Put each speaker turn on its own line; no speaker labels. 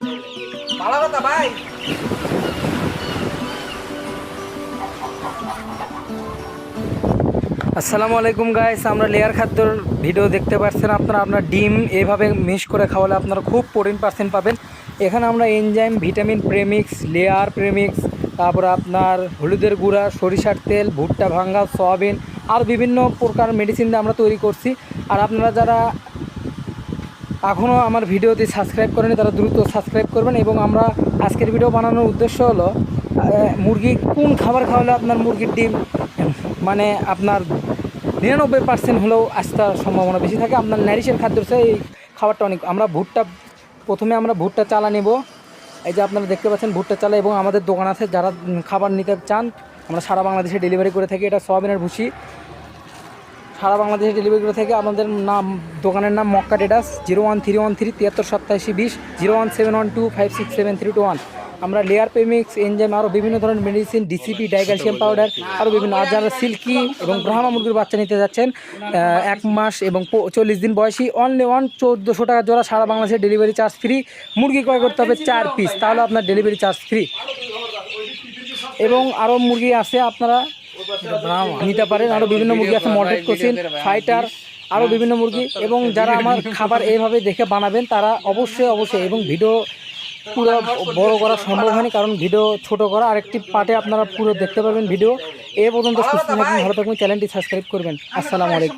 ভালো কথা ভাই।
আসসালামু আলাইকুম গাইস, আমরা লেয়ার খাদ্যর ভিডিও দেখতে পাচ্ছেন। আপনার ডিম এভাবে মিক্স করে খাওয়ালে আপনারা খুব প্রোটিন পার্সেন্ট পাবেন। এখানে আমরা enzyme, vitamin premix, layer premix, তারপরে আপনার হলুদের গুঁড়া, সরিষার তেল, ভুট্টা ভাঙ্গা, সয়াবিন আর বিভিন্ন প্রকার মেডিসিন দিয়ে আমরা তৈরি করছি। আর আপনারা যারা এখনও আমার ভিডিওতে সাবস্ক্রাইব করেনি তারা দ্রুত সাবস্ক্রাইব করবেন। এবং আমরা আজকের ভিডিও বানানোর উদ্দেশ্য হলো মুরগি কোন খাবার খাওয়ালে আপনার মুরগির ডিম মানে আপনার 99% হলেও আসার সম্ভাবনা বেশি থাকে। আপনার ন্যারিশের খাদ্য হচ্ছে এই খাবারটা অনেক। প্রথমে আমরা ভুট্টা চালা নেব। এই যে আপনারা দেখতে পাচ্ছেন ভুট্টা চালা, এবং আমাদের দোকান আছে যারা খাবার নিতে চান আমরা সারা বাংলাদেশে ডেলিভারি করে থাকি। এটা সয়াবিনের ভুসি, সারা বাংলাদেশে ডেলিভারি করে থাকি। আমাদের নাম, দোকানের নাম মক্কা ট্রেডার্স। 01313 738720, 01725673221। আমরা লেয়ার প্রেমিক্স, এনজাইম, আরও বিভিন্ন ধরনের মেডিসিন, ডিসিপি, ডাইক্যালসিয়াম পাউডার, আরও বিভিন্ন। আর যারা সিল্কি এবং ব্রাহ্মা মুরগির বাচ্চা নিতে যাচ্ছেন 1 মাস এবং 40 দিন বয়সী, অনলি 1400 টাকা জোড়া, সারা বাংলাদেশে ডেলিভারি চার্জ ফ্রি। মুরগি ক্রয় করতে হবে 4 পিস, তাহলে আপনার ডেলিভারি চার্জ ফ্রি। এবং আরও মুরগি আছে, আপনারা নিতে পারেন। আরও বিভিন্ন মুরগি আছে, মডেল কোচিন, ফাইটার, আরও বিভিন্ন মুরগি। এবং যারা আমার খাবার এইভাবে দেখে বানাবেন তারা অবশ্যই এবং ভিডিও পুরো বড় করা সম্ভব হয়নি, কারণ ভিডিও ছোট করা। আরেকটি পার্টে আপনারা পুরো দেখতে পারবেন ভিডিও। এ পর্যন্ত সুস্থ থাকবেন, ভালো থাকবেন, চ্যানেলটি সাবস্ক্রাইব করবেন। আসসালামু আলাইকুম।